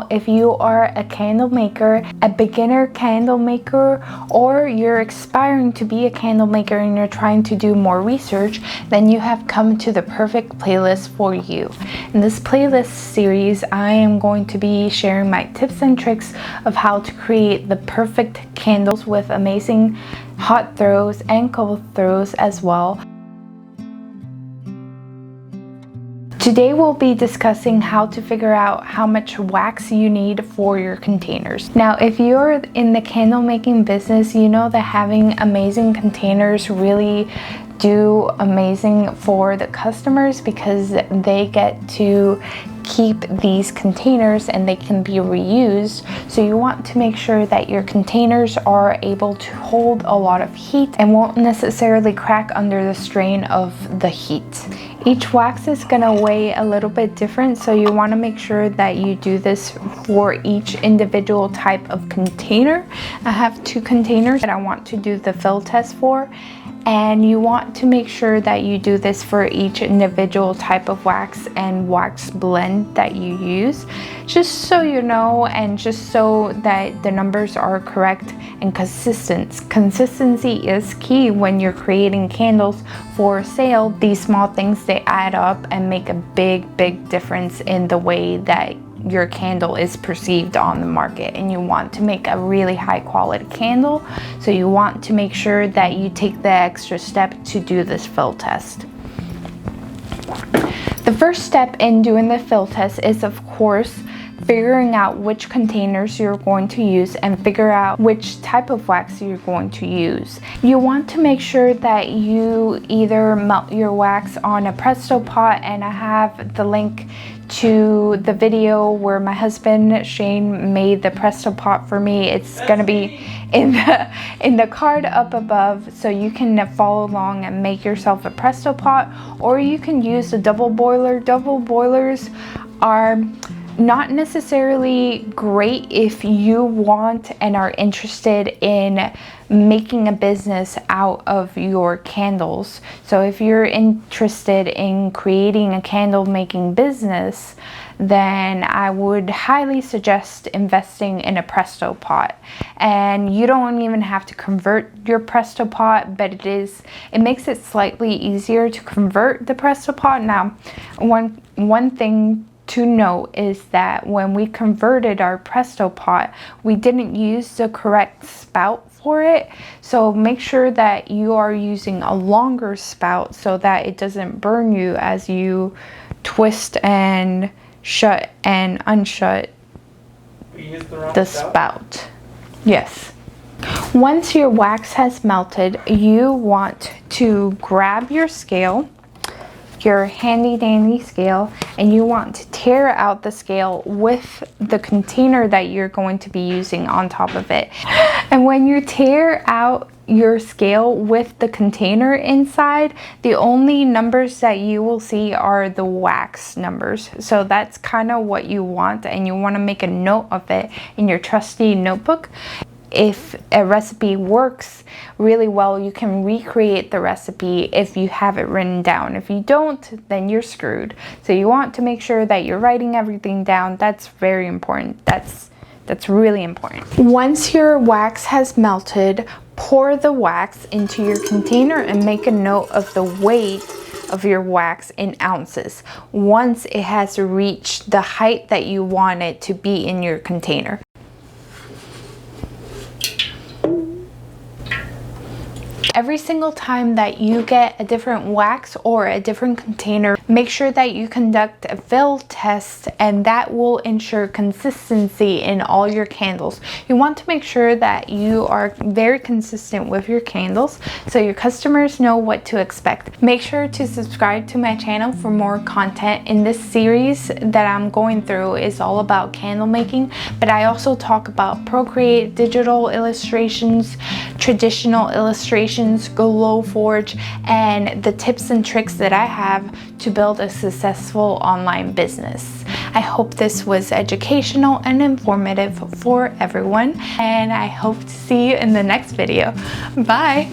Now, if you are a candle maker, a beginner candle maker, or you're aspiring to be a candle maker and you're trying to do more research, then you have come to the perfect playlist for you. In this playlist series, I am going to be sharing my tips and tricks of how to create the perfect candles with amazing hot throws and cold throws as well. Today we'll be discussing how to figure out how much wax you need for your containers. Now, if you're in the candle making business, you know that having amazing containers really do amazing for the customers because they get to keep these containers and they can be reused. So you want to make sure that your containers are able to hold a lot of heat and won't necessarily crack under the strain of the heat. Each wax is going to weigh a little bit different, so you want to make sure that you do this for each individual type of container. I have 2 containers that I want to do the fill test for, and you want to make sure that you do this for each individual type of wax and wax blend that you use, just so you know and just so that the numbers are correct and consistent. Consistency is key when you're creating candles for sale. These small things, they add up and make a big difference in the way that your candle is perceived on the market, and you want to make a really high quality candle, so you want to make sure that you take the extra step to do this fill test. The first step in doing the fill test is, of course, figuring out which containers you're going to use and figure out which type of wax you're going to use. You want to make sure that you either melt your wax on a Presto pot, and I have the link to the video where my husband Shane made the Presto pot for me. It's gonna be in the card up above, so you can follow along and make yourself a Presto pot, or you can use a double boiler. Double boilers are not necessarily great if you want and are interested in making a business out of your candles. So if you're interested in creating a candle making business, then I would highly suggest investing in a Presto pot. And you don't even have to convert your Presto pot, but it makes it slightly easier to convert the Presto pot. Now, one thing to note is that when we converted our Presto pot, we didn't use the correct spout for it. So make sure that you are using a longer spout so that it doesn't burn you as you twist and shut and unshut the spout. Yes. Once your wax has melted, you want to grab your scale, your handy dandy scale, and you want to tear out the scale with the container that you're going to be using on top of it. And when you tear out your scale with the container inside, the only numbers that you will see are the wax numbers. So that's kind of what you want, and you want to make a note of it in your trusty notebook. If a recipe works really well, you can recreate the recipe if you have it written down. If you don't, then you're screwed. So you want to make sure that you're writing everything down. That's very important. That's really important. Once your wax has melted, pour the wax into your container and make a note of the weight of your wax in ounces once it has reached the height that you want it to be in your container. Every single time that you get a different wax or a different container, make sure that you conduct a fill test, and that will ensure consistency in all your candles. You want to make sure that you are very consistent with your candles so your customers know what to expect. Make sure to subscribe to my channel for more content. In this series that I'm going through is all about candle making, but I also talk about Procreate, digital illustrations, traditional illustrations, Glowforge, and the tips and tricks that I have to build a successful online business. I hope this was educational and informative for everyone, and I hope to see you in the next video. Bye!